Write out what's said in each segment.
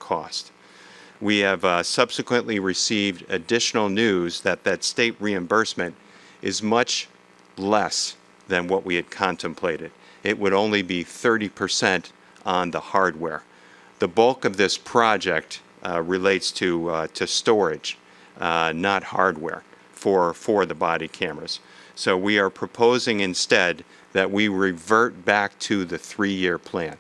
cost. We have subsequently received additional news that state reimbursement is much less than what we had contemplated. It would only be 30% on the hardware. The bulk of this project relates to storage, not hardware, for the body cameras. So we are proposing instead that we revert back to the 3-year plan,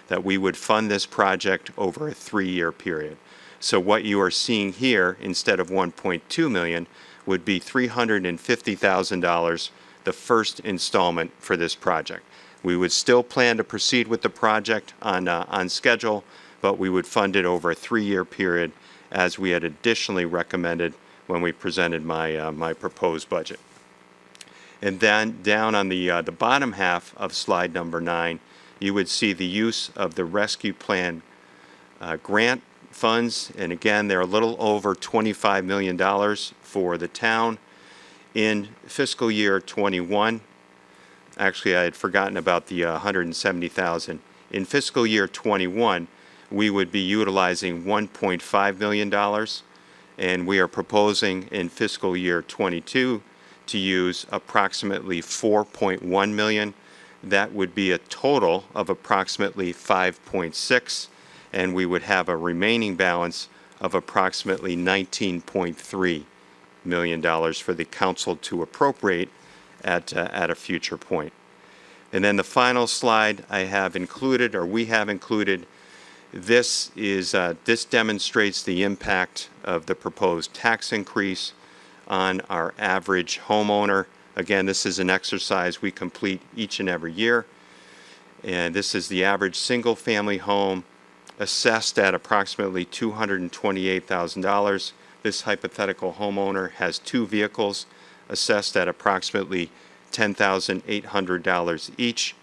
that we would fund this project over a 3-year period. So what you are seeing here, instead of $1.2 million, would be $350,000, the first installment for this project. We would still plan to proceed with the project on schedule, but we would fund it over a 3-year period, as we had additionally recommended when we presented my proposed budget. And then down on the bottom half of slide number 9, you would see the use of the rescue plan grant funds, and again, they're a little over $25 million for the town in fiscal year 21. Actually, I had forgotten about the $170,000. In fiscal year 21, we would be utilizing $1.5 million, and we are proposing in fiscal year 22 to use approximately $4.1 million. That would be a total of approximately $5.6, and we would have a remaining balance of approximately $19.3 million for the council to appropriate at a future point. And then the final slide I have included, or we have included, this demonstrates the impact of the proposed tax increase on our average homeowner. Again, this is an exercise we complete each and every year, and this is the average single-family home assessed at approximately $228,000. This hypothetical homeowner has 2 vehicles assessed at approximately $10,800 each.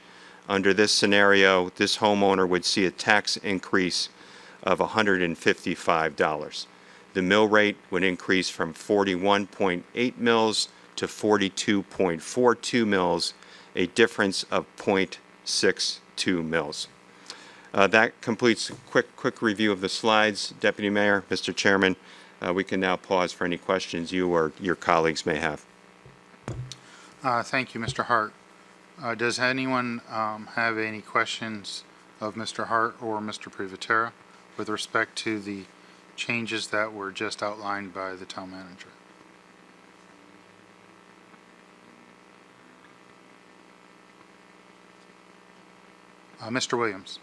Under this scenario, this homeowner would see a tax increase of $155. The mill rate would increase from 41.8 mils to 42.42 mils, a difference of 0.62 mils. That completes a quick review of the slides. Deputy Mayor, Mr. Chairman, we can now pause for any questions you or your colleagues may have. Thank you, Mr. Hart. Does anyone have any questions of Mr. Hart or Mr. Privatera with respect to the changes that were just outlined by the town manager? Mr. Williams.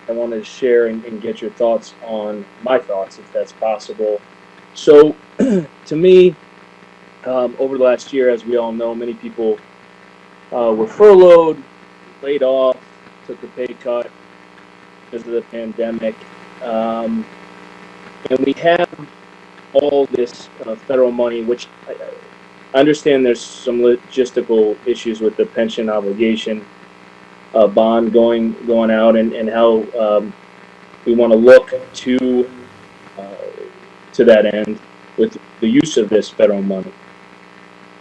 I wanted to share and get your thoughts on my thoughts, if that's possible. So, to me, over the last year, as we all know, many people were furloughed, laid off, took a pay cut because of the pandemic. And we have all this federal money, which I understand there's some logistical issues with the pension obligation bond going out, and how we want to look to that end with the use of this federal money.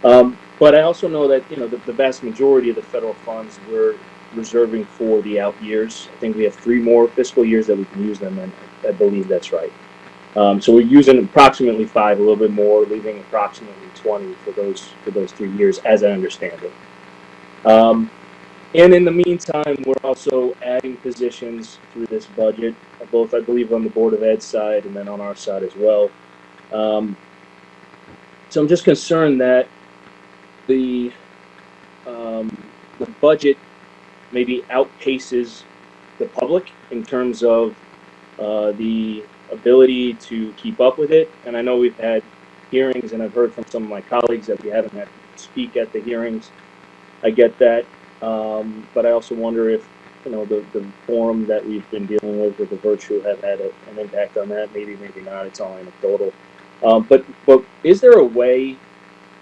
But I also know that the vast majority of the federal funds we're reserving for the out years. I think we have 3 more fiscal years that we can use them, and I believe that's right. So we're using approximately 5, a little bit more, leaving approximately 20 for those 3 years, as I understand it. And in the meantime, we're also adding positions through this budget, both, I believe, on the Board of Ed side and then on our side as well. So I'm just concerned that the budget maybe outpaces the public in terms of the ability to keep up with it. And I know we've had hearings, and I've heard from some of my colleagues that we haven't had to speak at the hearings. I get that. But I also wonder if, the forum that we've been dealing with the virtue have had an impact on that. Maybe not. It's all anecdotal. But is there a way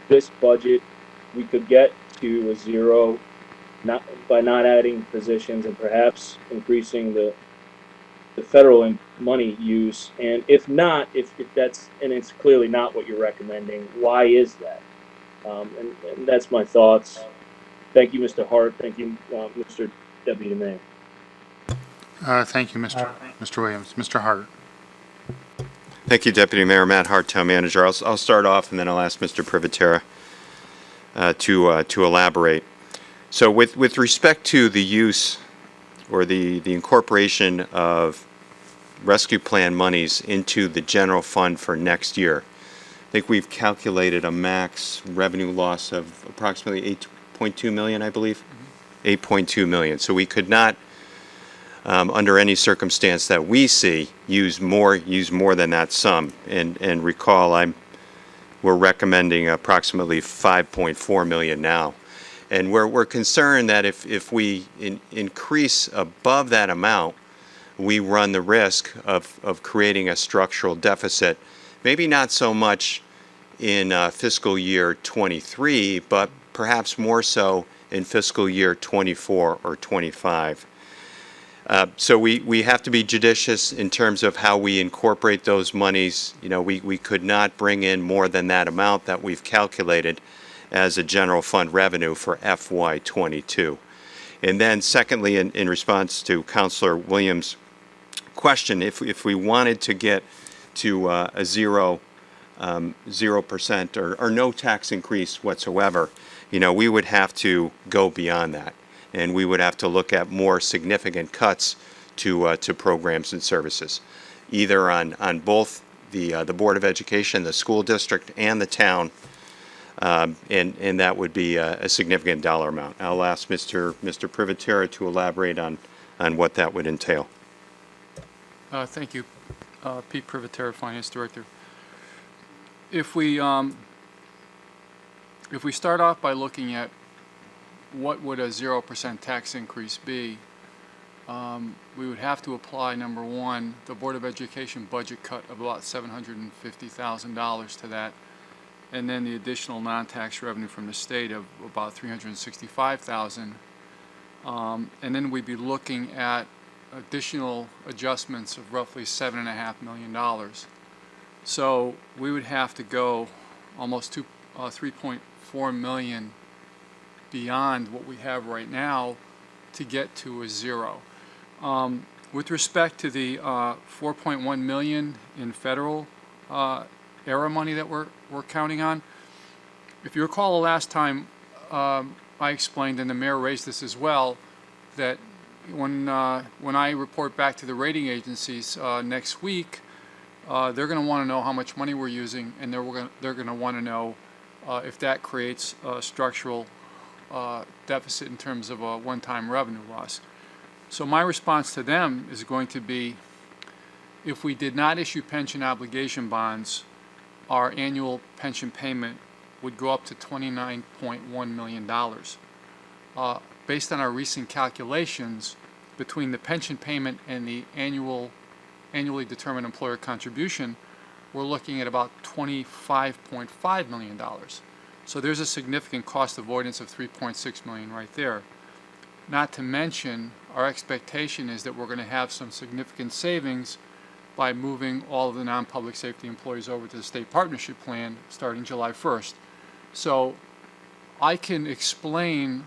this budget we could get to a zero, by not adding positions and perhaps increasing the the federal money use? And if not, if that's, and it's clearly not what you're recommending, why is that? And that's my thoughts. Thank you, Mr. Hart. Thank you, Mr. Deputy Mayor. Thank you, Mr. Williams. Mr. Hart. Thank you, Deputy Mayor Matt Hart, Town Manager. I'll start off and then I'll ask Mr. Privatera to elaborate. So with respect to the use or the incorporation of rescue plan monies into the general fund for next year, I think we've calculated a max revenue loss of approximately 8.2 million, I believe. 8.2 million. So we could not, under any circumstance that we see, use more than that sum. And recall, we're recommending approximately 5.4 million now. And we're concerned that if we increase above that amount, we run the risk of creating a structural deficit. Maybe not so much in fiscal year 23, but perhaps more so in fiscal year 24 or 25. So we have to be judicious in terms of how we incorporate those monies. You know, we could not bring in more than that amount that we've calculated as a general fund revenue for FY22. And then secondly, in response to Councilor Williams' question, if we wanted to get to a 0% or no tax increase whatsoever, you know, we would have to go beyond that. And we would have to look at more significant cuts to programs and services, either on both the Board of Education, the school district, and the town, and that would be a significant dollar amount. I'll ask Mr. Privatera to elaborate on what that would entail. Thank you, Pete Privatera, Finance Director. If we start off by looking at what would a 0% tax increase be, we would have to apply, number one, the Board of Education budget cut of about $750,000 to that, and then the additional non-tax revenue from the state of about $365,000, and then we'd be looking at additional adjustments of roughly $7.5 million. So we would have to go almost 3.4 million beyond what we have right now to get to a zero. With respect to the 4.1 million in federal ERA money that we're counting on, if you recall the last time I explained, and the mayor raised this as well, that when I report back to the rating agencies next week, they're going to want to know how much money we're using, and they're going to want to know if that creates a structural deficit in terms of a one-time revenue loss. So my response to them is going to be, if we did not issue pension obligation bonds, our annual pension payment would go up to $29.1 million. Based on our recent calculations, between the pension payment and the annually determined employer contribution, we're looking at about $25.5 million. So there's a significant cost avoidance of $3.6 million right there. Not to mention, our expectation is that we're going to have some significant savings by moving all of the non-public safety employees over to the state partnership plan starting July 1st. So I can explain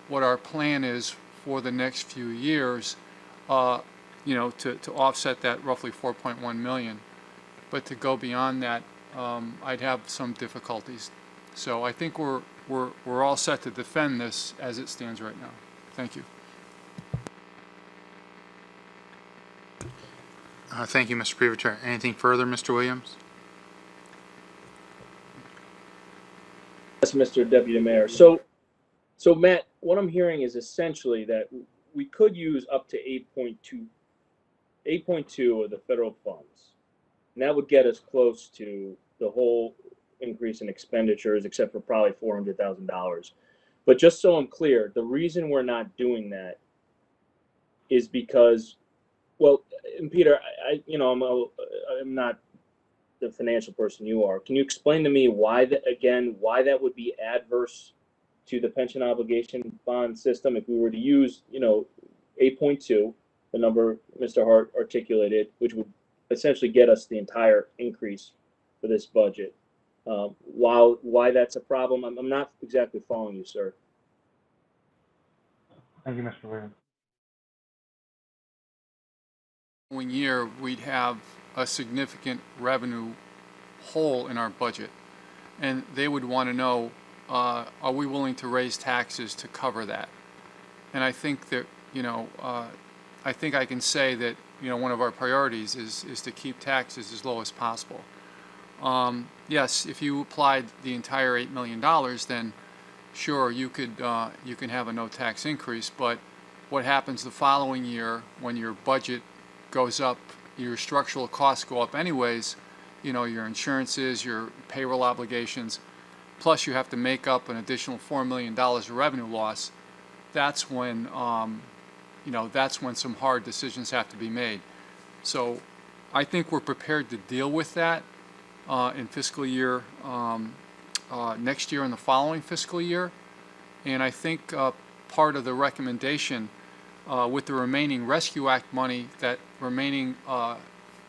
what our plan is for the next few years, to offset that roughly 4.1 million. But to go beyond that, I'd have some difficulties. So I think we're all set to defend this as it stands right now. Thank you. Thank you, Mr. Privatera. Anything further, Mr. Williams? Yes, Mr. Deputy Mayor. So Matt, what I'm hearing is essentially that we could use up to 8.2 of the federal funds. And that would get us close to the whole increase in expenditures, except for probably $400,000. But just so I'm clear, the reason we're not doing that is because, well, and Peter, I'm not the financial person you are. Can you explain to me why that would be adverse to the pension obligation bond system if we were to use, 8.2 the number Mr. Hart articulated, which would essentially get us the entire increase for this budget. Why that's a problem, I'm not exactly following you, sir. Thank you, Mr. Williams. One year, we'd have a significant revenue hole in our budget. And they would want to know, are we willing to raise taxes to cover that? And I think that, I think I can say that, one of our priorities is to keep taxes as low as possible. Yes, if you applied the entire $8 million, then sure, you can have a no tax increase, but what happens the following year when your budget goes up, your structural costs go up anyways, your insurances, your payroll obligations, plus you have to make up an additional $4 million of revenue loss. That's when, that's when some hard decisions have to be made. So I think we're prepared to deal with that in fiscal year, next year and the following fiscal year. And I think part of the recommendation with the remaining Rescue Act money, that remaining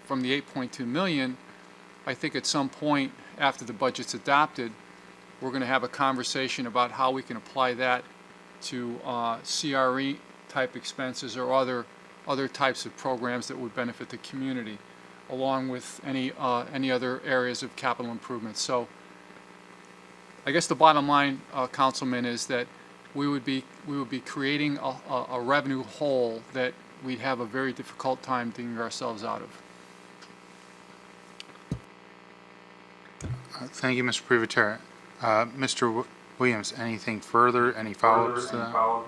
from the 8.2 million, I think at some point after the budget's adopted, we're going to have a conversation about how we can apply that to CRE type expenses or other types of programs that would benefit the community, along with any other areas of capital improvements. So I guess the bottom line, Councilman, is that we would be creating a revenue hole that we'd have a very difficult time digging ourselves out of. Thank you, Mr. Privatera. Mr. Williams, anything further? Any follow-ups to that?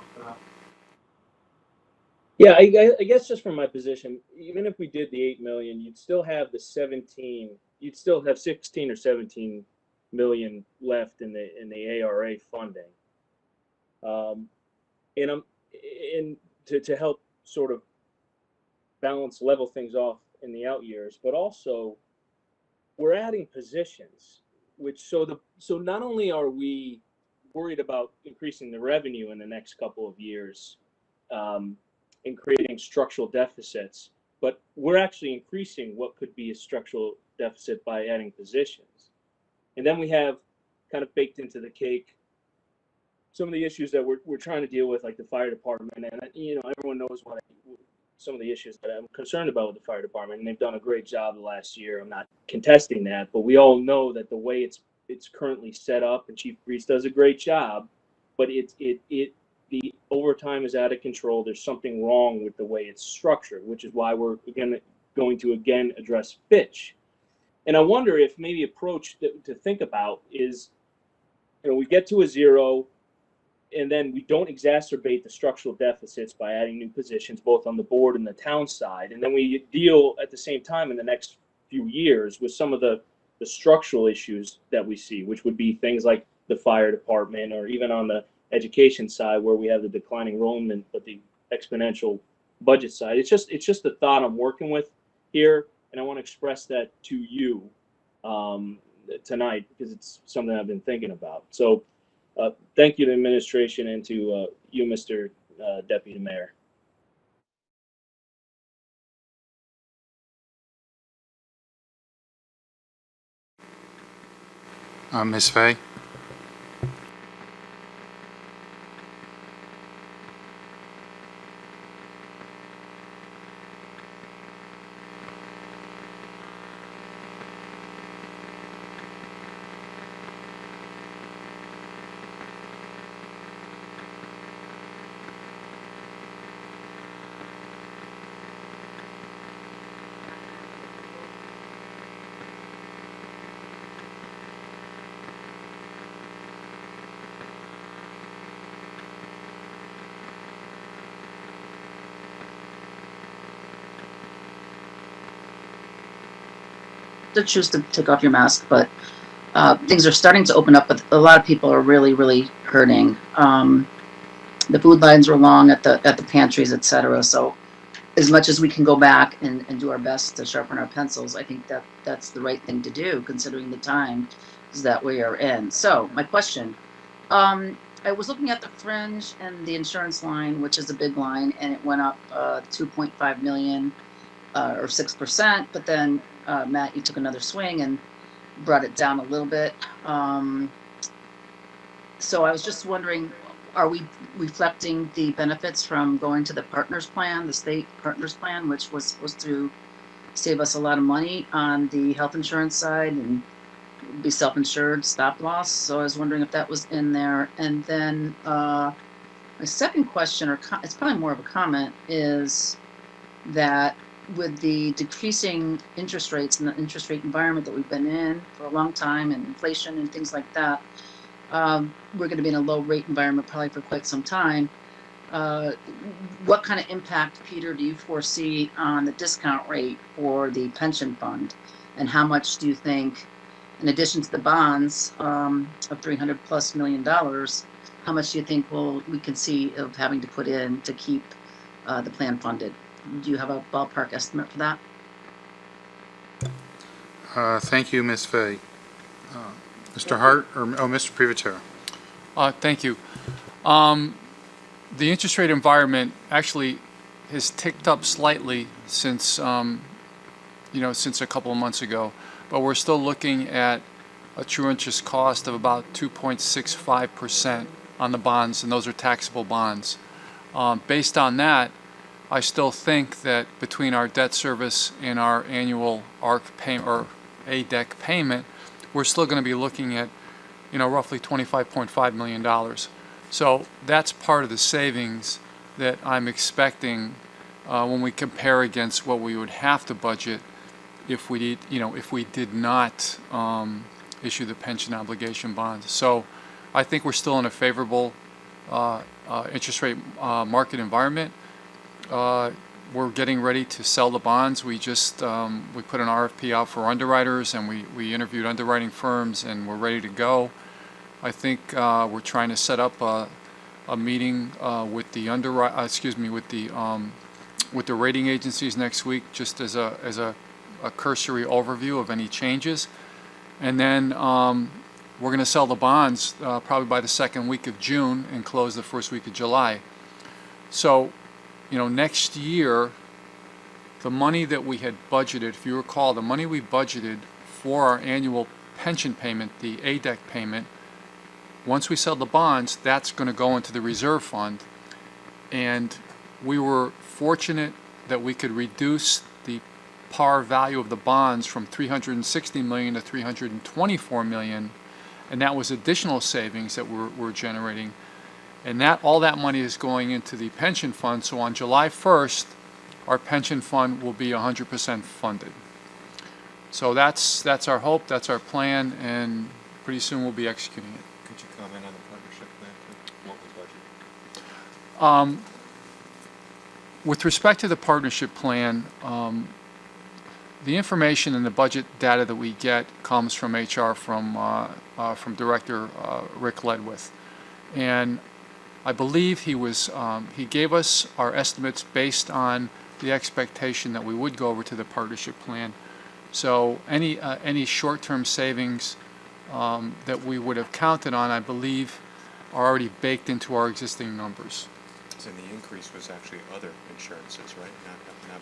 Yeah, I guess just from my position, even if we did the 8 million, you'd still have you'd still have 16 or 17 million left in the ARA funding. And to help sort of level things off in the out years, but also we're adding positions, so not only are we worried about increasing the revenue in the next couple of years, and creating structural deficits, but we're actually increasing what could be a structural deficit by adding positions. And then we have kind of baked into the cake some of the issues that we're trying to deal with, like the fire department. And everyone knows some of the issues that I'm concerned about with the fire department, and they've done a great job the last year. I'm not contesting that, but we all know that the way it's currently set up, and Chief Brees does a great job, but the overtime is out of control. There's something wrong with the way it's structured, which is why we're going to address Fitch. And I wonder if maybe approach to think about is, we get to a zero, and then we don't exacerbate the structural deficits by adding new positions, both on the board and the town side. And then we deal at the same time in the next few years with some of the structural issues that we see, which would be things like the fire department, or even on the education side where we have the declining enrollment, but the exponential budget side. It's just the thought I'm working with here, and I want to express that to you tonight because it's something I've been thinking about. So thank you to the administration and to you, Mr. Deputy Mayor. Ms. Fay? To choose to take off your mask, but things are starting to open up, but a lot of people are really, really hurting. The food lines were long at the pantries, etc. So as much as we can go back and do our best to sharpen our pencils, I think that's the right thing to do, considering the time that we are in. So my question, I was looking at the fringe and the insurance line, which is a big line, and it went up 2.5 million or 6%. But then Matt, you took another swing and brought it down a little bit. So I was just wondering, are we reflecting the benefits from going to the partners plan, the state partners plan, which was supposed to save us a lot of money on the health insurance side and be self-insured, stop loss? So I was wondering if that was in there. And then my second question, or it's probably more of a comment, is that with the decreasing interest rates and the interest rate environment that we've been in for a long time, and inflation and things like that, we're going to be in a low rate environment probably for quite some time. What kind of impact, Peter, do you foresee on the discount rate for the pension fund? And how much do you think, in addition to the bonds of $300+ million, how much do you think we can see of having to put in to keep the plan funded? Do you have a ballpark estimate for that? Thank you, Ms. Fay. Mr. Hart, or Mr. Privatera? Thank you. The interest rate environment actually has ticked up slightly since, since a couple of months ago, but we're still looking at a true interest cost of about 2.65% on the bonds, and those are taxable bonds. Based on that, I still think that between our debt service and our annual ARC payment or ADEC payment, we're still going to be looking at, roughly $25.5 million. So that's part of the savings that I'm expecting when we compare against what we would have to budget if we did not issue the pension obligation bonds. So I think we're still in a favorable interest rate market environment. We're getting ready to sell the bonds. We just we put an RFP out for underwriters, and we interviewed underwriting firms, and we're ready to go. I think we're trying to set up a meeting with the with the rating agencies next week, just as a cursory overview of any changes, and then we're going to sell the bonds probably by the second week of June and close the first week of July. So, next year, the money that we had budgeted, if you recall, the money we budgeted for our annual pension payment, the ADEC payment, once we sell the bonds, that's going to go into the reserve fund. And we were fortunate that we could reduce the par value of the bonds from $360 million to $324 million, and that was additional savings that we're generating. And all that money is going into the pension fund. So on July 1st, our pension fund will be 100% funded. So that's our hope, that's our plan, and pretty soon we'll be executing it. Could you comment on the partnership plan, too? What we budgeted? With respect to the partnership plan, the information and the budget data that we get comes from HR, from Director Rick Ledwith, and I believe he gave us our estimates based on the expectation that we would go over to the partnership plan. So any short-term savings that we would have counted on, I believe, are already baked into our existing numbers. And the increase was actually other insurances, right? Not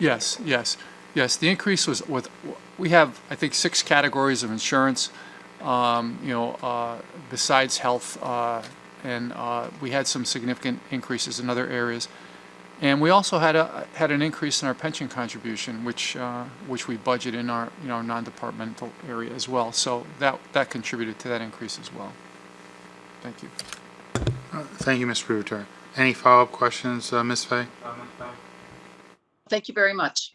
Yes. The increase was we have, I think, 6 categories of insurance, besides health, and we had some significant increases in other areas. And we also had an increase in our pension contribution, which we budget in our non-departmental area as well. So that contributed to that increase as well. Thank you. Thank you, Mr. Privatera. Any follow-up questions, Ms. Fay? Thank you very much.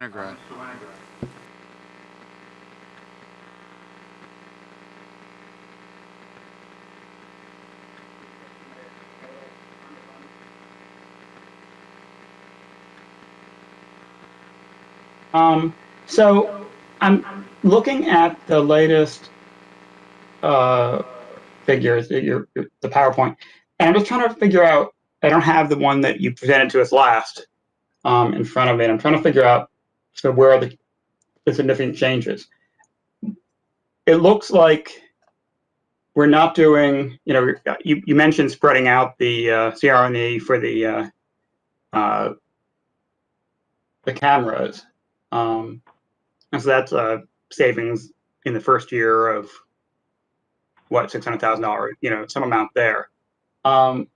Winograd. So I'm looking at the latest figures, the PowerPoint, and I'm just trying to figure out, I don't have the one that you presented to us last in front of me, and I'm trying to figure out where are the significant changes. It looks like we're not doing, you mentioned spreading out the CRNE for the cameras. And so that's savings in the first year of what, $600,000, some amount there. Can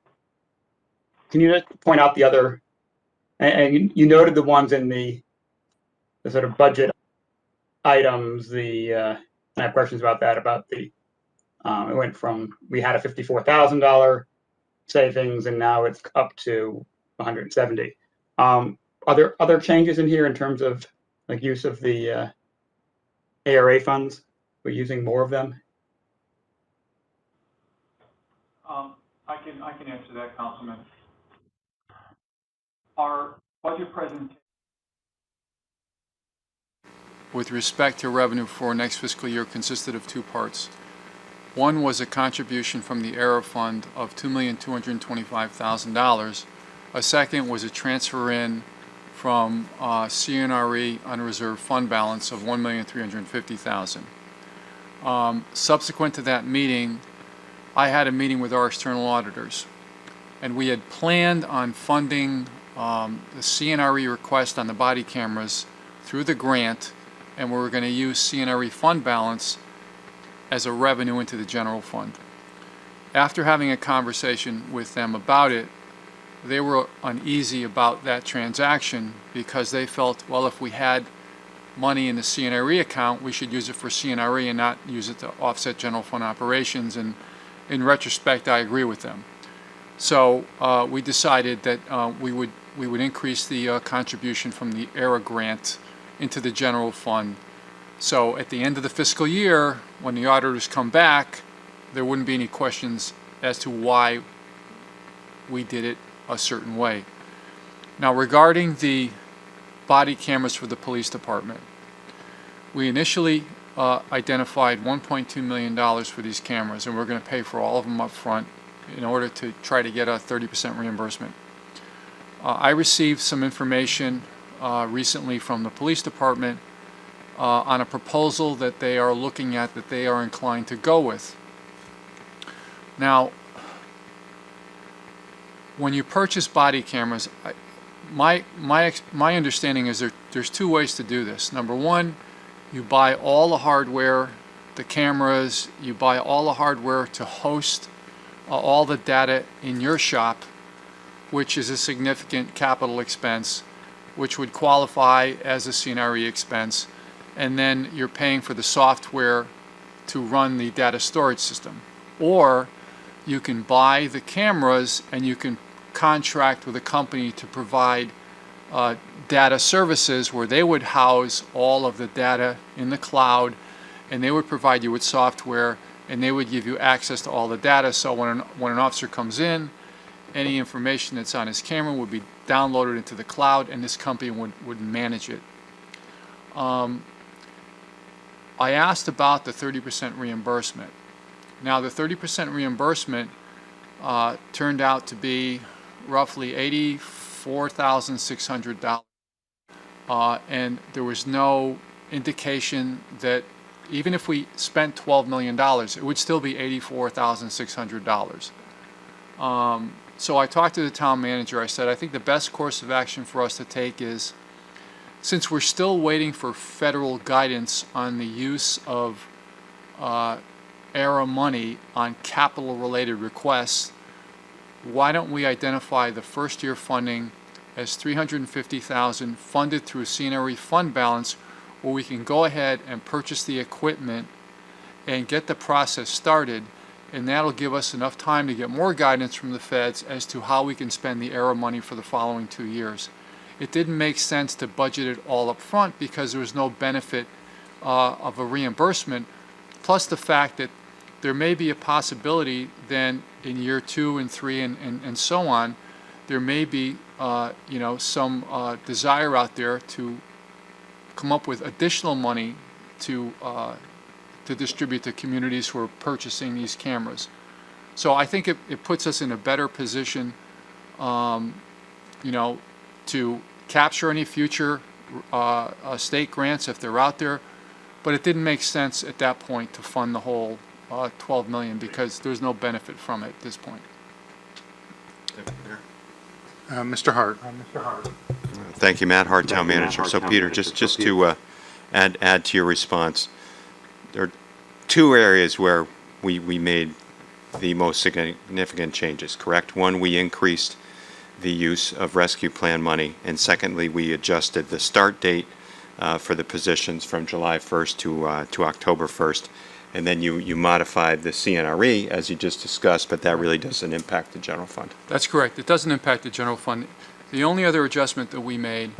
you just point out the other, and you noted the ones in the sort of budget items, I have questions about that, it went from, we had a $54,000 savings and now it's up to 170. Are there other changes in here in terms of like use of the ARA funds? We're using more of them? I can answer that, Councilman. Our budget presentation with respect to revenue for next fiscal year consisted of two parts. One was a contribution from the ARA fund of $2,225,000. A second was a transfer in from CNRE unreserved fund balance of $1,350,000. Subsequent to that meeting, I had a meeting with our external auditors, and we had planned on funding the CNRE request on the body cameras through the grant, and we were going to use CNRE fund balance as a revenue into the general fund. After having a conversation with them about it, they were uneasy about that transaction because they felt, well, if we had money in the CNRE account, we should use it for CNRE and not use it to offset general fund operations. And in retrospect, I agree with them. So we decided that we would increase the contribution from the ARA grant into the general fund. So at the end of the fiscal year, when the auditors come back, there wouldn't be any questions as to why we did it a certain way. Now, regarding the body cameras for the police department, we initially identified $1.2 million for these cameras, and we're going to pay for all of them up front in order to try to get a 30% reimbursement. I received some information recently from the police department on a proposal that they are looking at that they are inclined to go with. Now, when you purchase body cameras, my understanding is there's two ways to do this. Number one, you buy all the hardware, the cameras, you buy all the hardware to host all the data in your shop, which is a significant capital expense, which would qualify as a CNRE expense, and then you're paying for the software to run the data storage system. Or you can buy the cameras and you can contract with a company to provide data services where they would house all of the data in the cloud, and they would provide you with software, and they would give you access to all the data. So when an officer comes in, any information that's on his camera would be downloaded into the cloud, and this company would manage it. I asked about the 30% reimbursement. Now, the 30% reimbursement turned out to be roughly $84,600, and there was no indication that even if we spent $12 million, it would still be $84,600. So I talked to the town manager. I said, I think the best course of action for us to take is, since we're still waiting for federal guidance on the use of ARA money on capital-related requests, why don't we identify the first-year funding as $350,000 funded through CNRE fund balance, where we can go ahead and purchase the equipment and get the process started, and that'll give us enough time to get more guidance from the feds as to how we can spend the ARA money for the following 2 years. It didn't make sense to budget it all up front because there was no benefit of a reimbursement, plus the fact that there may be a possibility then in year 2 and 3 and so on, there may be some desire out there to come up with additional money to distribute to communities who are purchasing these cameras. So I think it puts us in a better position, to capture any future state grants if they're out there, but it didn't make sense at that point to fund the whole 12 million because there's no benefit from it at this point. Mr. Hart. Thank you, Matt Hart, Town Manager. So Peter, just to add to your response, there are two areas where we made the most significant changes, correct? One, we increased the use of rescue plan money, and secondly, we adjusted the start date for the positions from July 1st to October 1st. And then you modified the CNRE, as you just discussed, but that really doesn't impact the general fund. That's correct. It doesn't impact the general fund. The only other adjustment that we made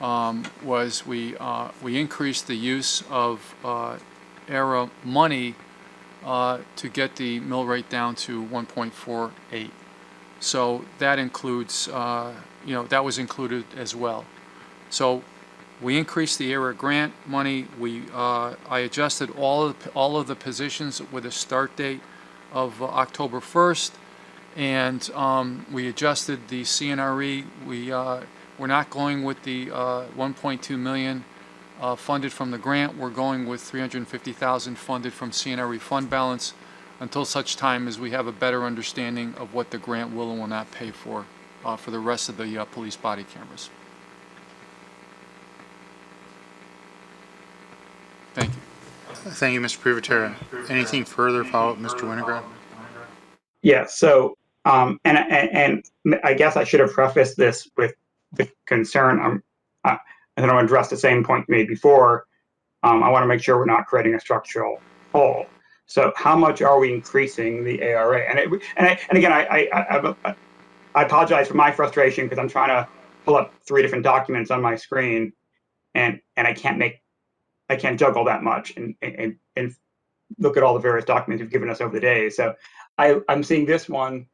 was we increased the use of ERA money to get the mill rate down to 1.48. So that includes, that was included as well. So we increased the ERA grant money. I adjusted all of the positions with a start date of October 1st, and we adjusted the CNRE. We're not going with the 1.2 million funded from the grant. We're going with 350,000 funded from CNRE fund balance until such time as we have a better understanding of what the grant will and will not pay for the rest of the police body cameras. Thank you. Thank you, Mr. Privatera. Anything further follow-up, Mr. Winograd? Yeah. So, and I guess I should have prefaced this with the concern. And then I'll address the same point you made before. I want to make sure we're not creating a structural hole. So, how much are we increasing the ARA? And again, I apologize for my frustration because I'm trying to pull up 3 different documents on my screen, and I can't juggle that much and look at all the various documents you've given us over the days. So I'm seeing this one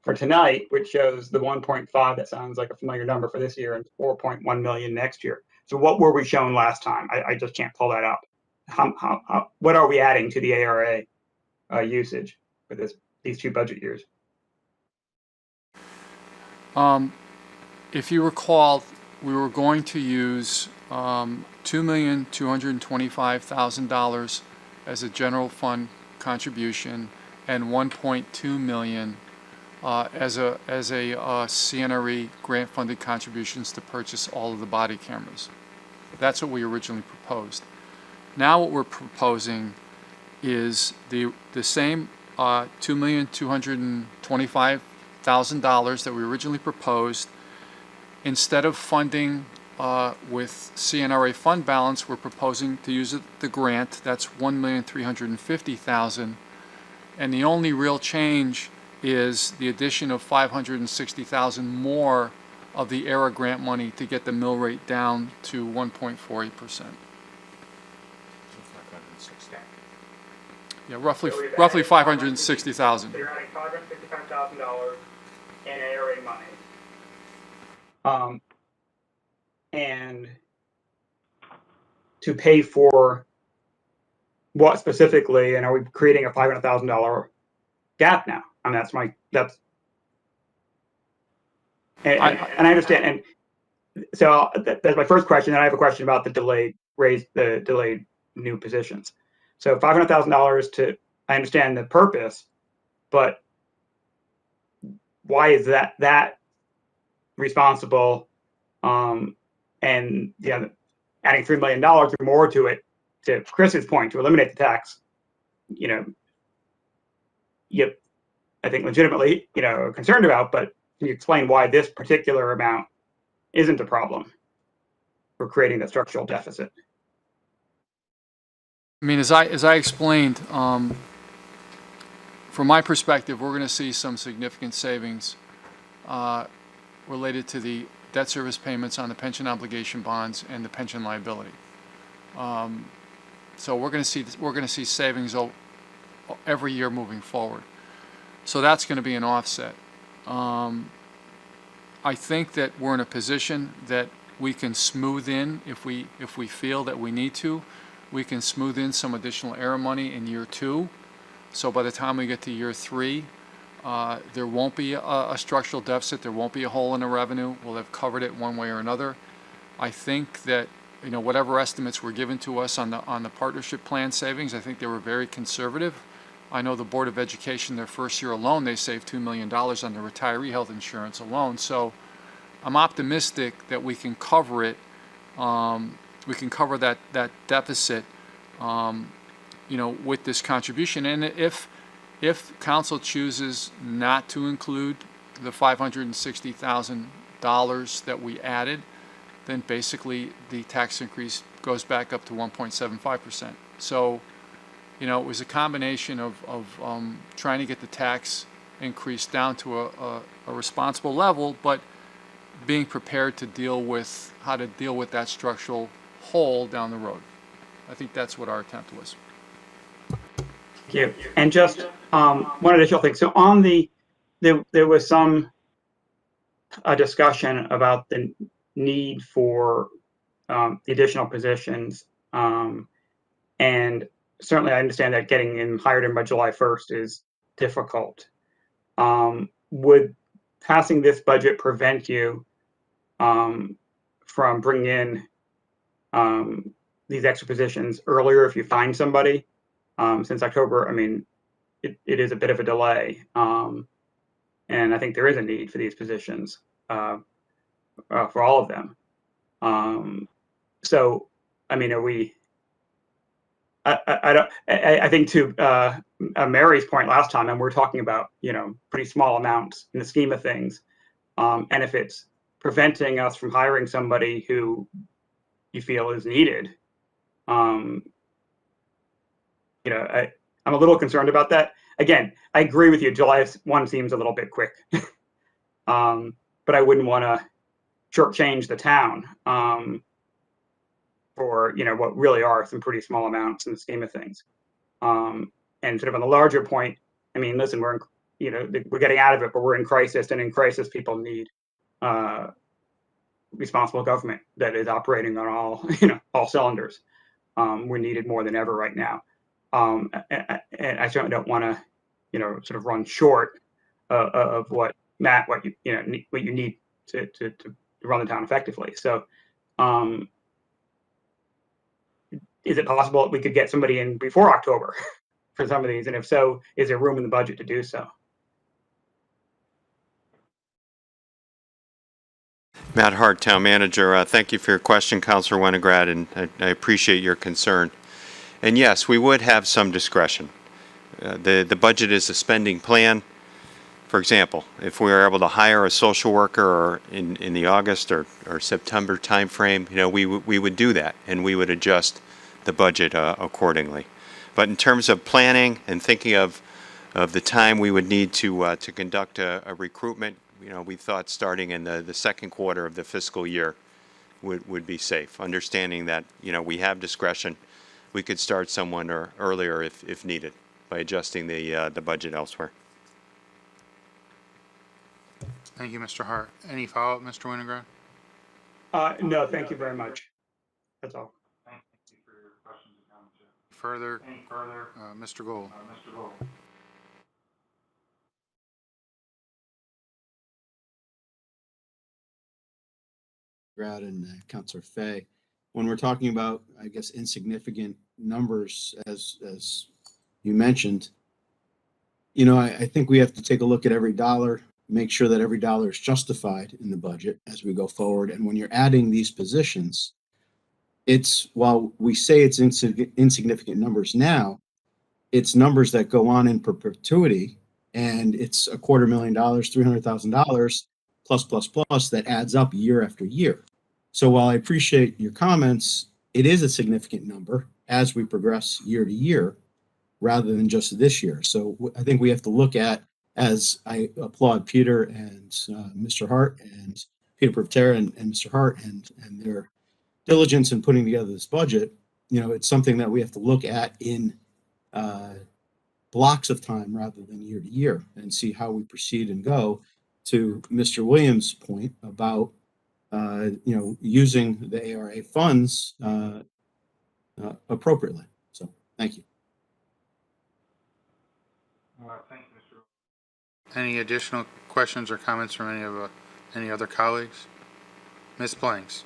for tonight, which shows the 1.5. That sounds like a familiar number for this year, and 4.1 million next year. So what were we shown last time? I just can't pull that up. What are we adding to the ARA usage for these 2 budget years? If you recall, we were going to use $2,225,000 as a general fund contribution and 1.2 million as a CNRE grant funded contributions to purchase all of the body cameras. That's what we originally proposed. Now what we're proposing is the same $2,225,000 that we originally proposed. Instead of funding with CNRA fund balance, we're proposing to use the grant. That's $1,350,000, and the only real change is the addition of $560,000 more of the ERA grant money to get the mill rate down to 1.48%. Yeah, roughly 560,000. So you're adding $555,000 in ARA money. And to pay for what specifically, and are we creating a $500,000 gap now? I mean, and I understand. And so that's my first question. Then I have a question about the delayed new positions. So $500,000 I understand the purpose, but why is that responsible? And yeah, adding $3 million or more to it, to Chris's point, to eliminate the tax, I think legitimately, concerned about, but can you explain why this particular amount isn't a problem for creating the structural deficit? I mean, as I explained, from my perspective, we're going to see some significant savings related to the debt service payments on the pension obligation bonds and the pension liability. So we're going to see savings every year moving forward. So that's going to be an offset. I think that we're in a position that we can smooth in if we feel that we need to. We can smooth in some additional ERA money in year 2. So by the time we get to year 3, there won't be a structural deficit. There won't be a hole in the revenue. We'll have covered it one way or another. I think that whatever estimates were given to us on the partnership plan savings, I think they were very conservative. I know the Board of Education, their first year alone, they saved $2 million on the retiree health insurance alone. So I'm optimistic that we can cover it. We can cover that deficit, with this contribution. And if council chooses not to include the $560,000 that we added, then basically the tax increase goes back up to 1.75%. So, it was a combination of trying to get the tax increase down to a responsible level, but being prepared to deal with how to deal with that structural hole down the road. I think that's what our attempt was. Thank you. And just one additional thing. So on there was some discussion about the need for the additional positions, and certainly I understand that getting in hired in by July 1st is difficult. Would passing this budget prevent you from bringing in these extra positions earlier if you find somebody? Since October, I mean, it is a bit of a delay, and I think there is a need for these positions for all of them. So, I mean, are we? I think to Mary's point last time, and we're talking about pretty small amounts in the scheme of things, and if it's preventing us from hiring somebody who you feel is needed, I'm a little concerned about that. Again, I agree with you. July 1 seems a little bit quick, but I wouldn't want to shortchange the town for what really are some pretty small amounts in the scheme of things. And sort of on the larger point, I mean, listen, we're getting out of it, but we're in crisis, and in crisis, people need responsible government that is operating on all cylinders. We're needed more than ever right now. And I certainly don't want to, sort of run short of what you need to run the town effectively. So, is it possible that we could get somebody in before October for some of these? And if so, is there room in the budget to do so? Matt Hart, Town Manager. Thank you for your question, Councilor Winograd, and I appreciate your concern. And yes, we would have some discretion. The budget is a spending plan. For example, if we were able to hire a social worker or in the August or September timeframe, we would do that, and we would adjust the budget accordingly. But in terms of planning and thinking of the time we would need to conduct a recruitment, we thought starting in the second quarter of the fiscal year would be safe, understanding that we have discretion. We could start someone earlier if needed by adjusting the budget elsewhere. Thank you, Mr. Hart. Any follow-up, Mr. Winograd? No, thank you very much. That's all. Thank you for your questions and comments. Further, Mr. Gold. Grad and Councilor Fay, when we're talking about, I guess, insignificant numbers, as you mentioned, I think we have to take a look at every dollar, make sure that every dollar is justified in the budget as we go forward. And when you're adding these positions, while we say it's insignificant numbers now, it's numbers that go on in perpetuity, and it's $250,000, $300,000 plus that adds up year after year. So while I appreciate your comments, it is a significant number as we progress year to year rather than just this year. So I think we have to look at, as I applaud Peter and Mr. Hart and Peter Privatera and Mr. Hart and their diligence in putting together this budget, it's something that we have to look at in blocks of time rather than year to year and see how we proceed and go. To Mr. Williams' point about using the ARA funds appropriately. So thank you. Thank you, Mr. Any additional questions or comments from any other colleagues? Ms. Blanks.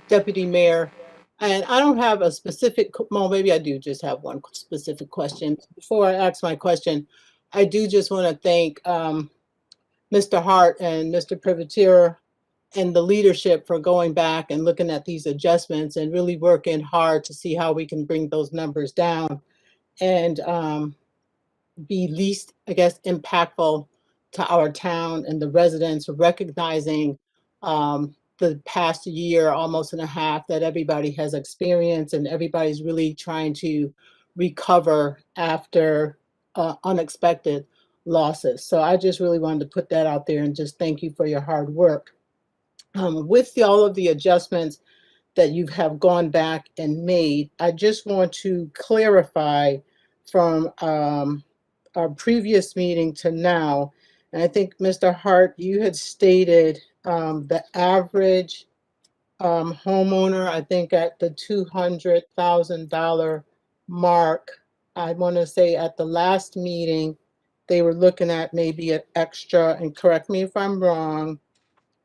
Deputy Mayor, And I don't have a specific, well, maybe I do just have one specific question. Before I ask my question, I do just want to thank Mr. Hart and Mr. Privateer and the leadership for going back and looking at these adjustments and really working hard to see how we can bring those numbers down and be least, I guess, impactful to our town and the residents, recognizing the past year, almost and a half, that everybody has experienced, and everybody's really trying to recover after unexpected losses. So I just really wanted to put that out there and just thank you for your hard work. With all of the adjustments that you have gone back and made, I just want to clarify from our previous meeting to now. And I think, Mr. Hart, you had stated the average homeowner, I think at the $200,000 mark. I want to say at the last meeting, they were looking at maybe an extra, and correct me if I'm wrong,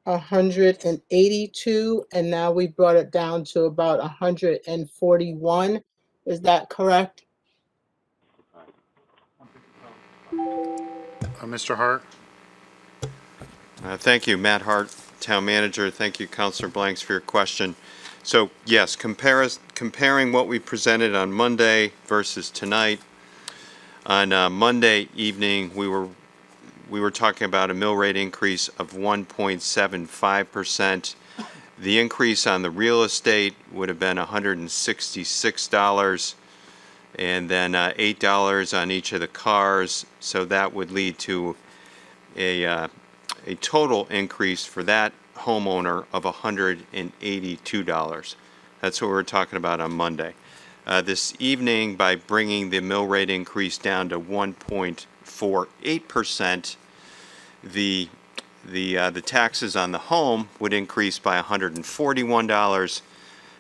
182, and now we brought it down to about 141. Is that correct? Mr. Hart? Thank you, Matt Hart, Town Manager. Thank you, Councilor Blanks, for your question. So yes, comparing what we presented on Monday versus tonight. On Monday evening, we were talking about a mill rate increase of 1.75%. The increase on the real estate would have been $166, and then $8 on each of the cars. So that would lead to a total increase for that homeowner of $182. That's what we were talking about on Monday. This evening, by bringing the mill rate increase down to 1.48%, the taxes on the home would increase by $141.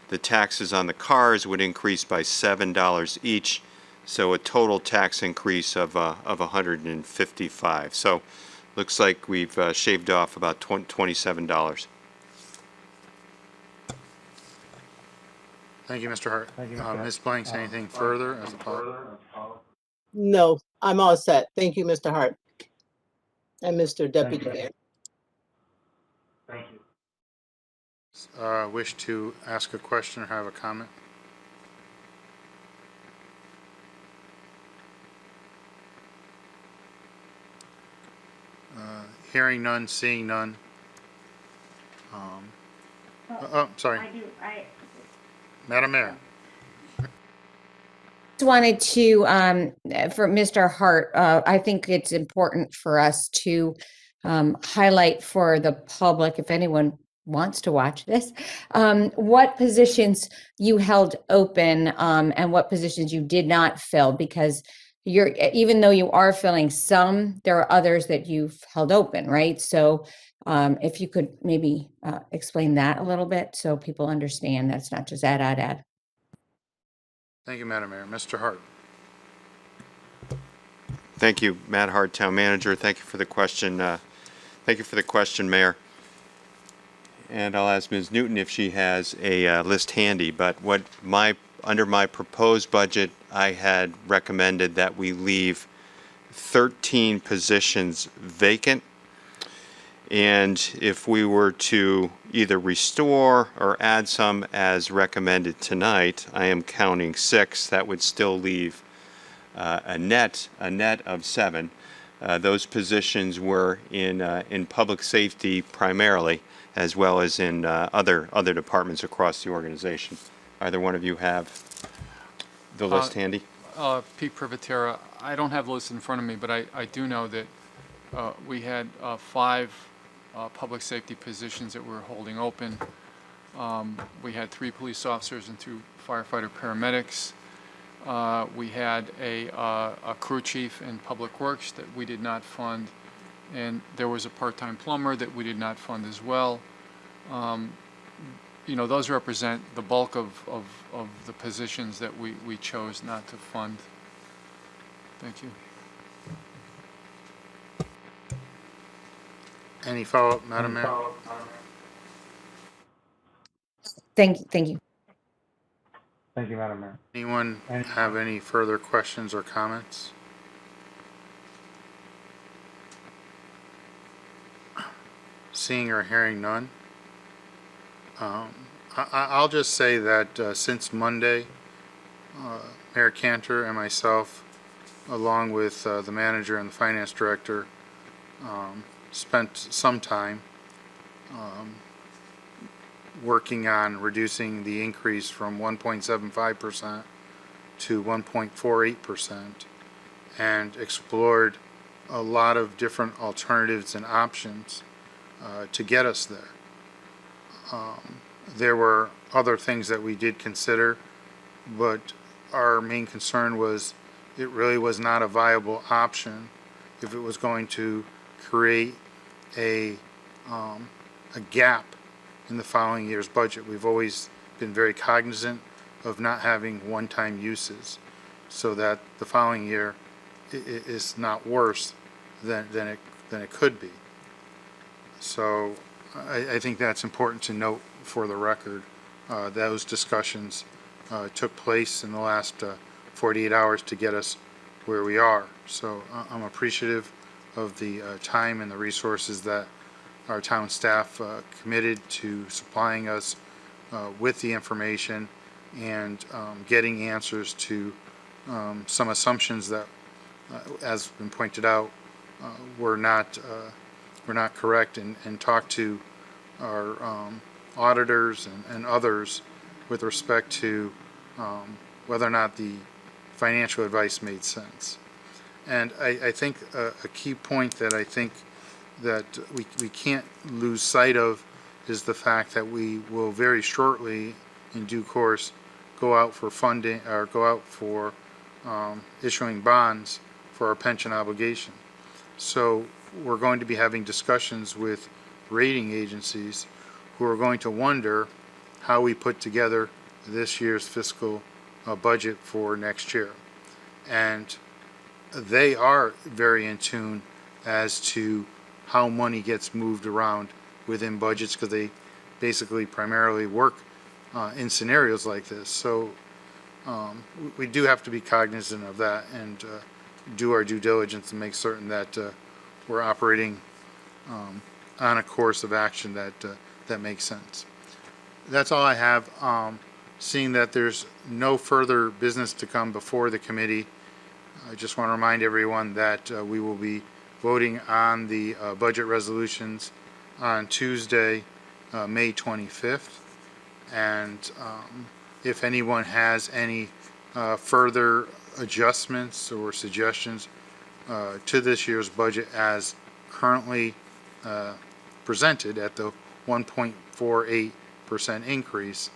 The taxes on the cars would increase by $7 each, so a total tax increase of $155. So looks like we've shaved off about $27. Thank you, Mr. Hart. Ms. Blanks, anything further as a follow-up? No, I'm all set. Thank you, Mr. Hart and Mr. Deputy Mayor. Wish to ask a question or have a comment? Hearing none, seeing none. Sorry. Madam Mayor. Just wanted to, for Mr. Hart, I think it's important for us to highlight for the public, if anyone wants to watch this, what positions you held open and what positions you did not fill, because even though you are filling some, there are others that you've held open, right? So if you could maybe explain that a little bit so people understand that's not just add. Thank you, Madam Mayor. Mr. Hart. Thank you, Matt Hart, Town Manager. Thank you for the question. Mayor. And I'll ask Ms. Newton if she has a list handy. But under my proposed budget, I had recommended that we leave 13 positions vacant. And if we were to either restore or add some as recommended tonight, I am counting 6. That would still leave a net of 7. Those positions were in public safety primarily, as well as in other departments across the organization. Either one of you have the list handy? Pete Privatera, I don't have the list in front of me, but I do know that we had 5 public safety positions that we're holding open. We had 3 police officers and 2 firefighter paramedics. We had a crew chief in public works that we did not fund, and there was a part-time plumber that we did not fund as well. You know, those represent the bulk of the positions that we chose not to fund. Thank you. Any follow-up, Madam Mayor? Thank you. Thank you, Madam Mayor. Anyone have any further questions or comments? Seeing or hearing none. I'll just say that since Monday, Mayor Cantor and myself, along with the manager and the finance director, spent some time working on reducing the increase from 1.75% to 1.48% and explored a lot of different alternatives and options to get us there. There were other things that we did consider, but our main concern was it really was not a viable option if it was going to create a gap in the following year's budget. We've always been very cognizant of not having one-time uses so that the following year is not worse than it could be. So I think that's important to note for the record. Those discussions took place in the last 48 hours to get us where we are. So I'm appreciative of the time and the resources that our town staff committed to supplying us with the information and getting answers to some assumptions that, as been pointed out, were not correct, and talk to our auditors and others with respect to whether or not the financial advice made sense. And I think a key point that I think that we can't lose sight of is the fact that we will very shortly, in due course, go out for funding or go out for issuing bonds for our pension obligation. So we're going to be having discussions with rating agencies who are going to wonder how we put together this year's fiscal budget for next year. And they are very in tune as to how money gets moved around within budgets, because they basically primarily work in scenarios like this. So we do have to be cognizant of that and do our due diligence and make certain that we're operating on a course of action that makes sense. That's all I have. Seeing that there's no further business to come before the committee, I just want to remind everyone that we will be voting on the budget resolutions on Tuesday, May 25th. And if anyone has any further adjustments or suggestions to this year's budget as currently presented at the 1.48% increase,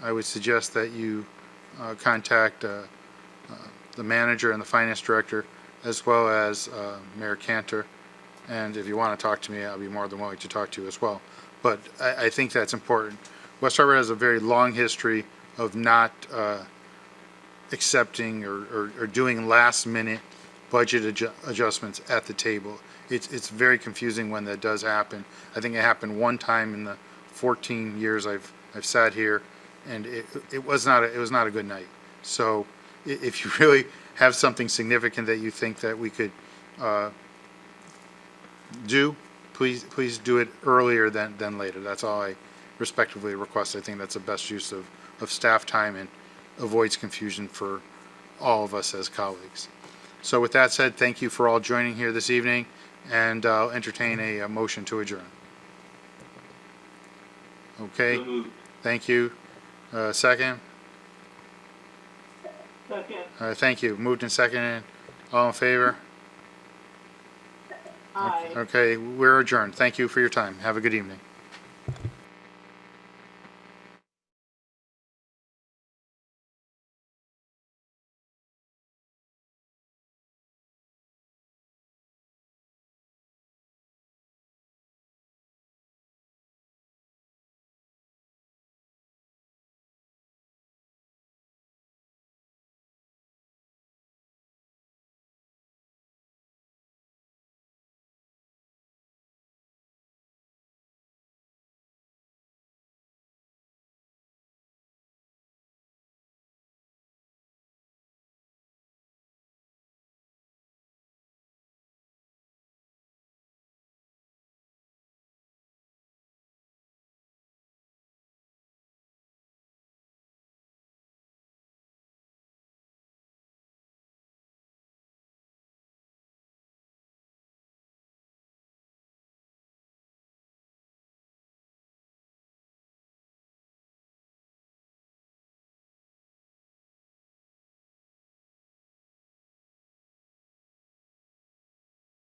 I would suggest that you contact the manager and the finance director, as well as Mayor Cantor. And if you want to talk to me, I'll be more than willing to talk to you as well. But I think that's important. West Hartford has a very long history of not accepting or doing last-minute budget adjustments at the table. It's very confusing when that does happen. I think it happened one time in the 14 years I've sat here, and it was not a good night. So if you really have something significant that you think that we could do, please do it earlier than later. That's all I respectfully request. I think that's the best use of staff time and avoids confusion for all of us as colleagues. So with that said, thank you for all joining here this evening, and I'll entertain a motion to adjourn. Okay. Thank you. Second? Second. Thank you. Moved and seconded. All in favor? Aye. Okay, we're adjourned. Thank you for your time. Have a good evening.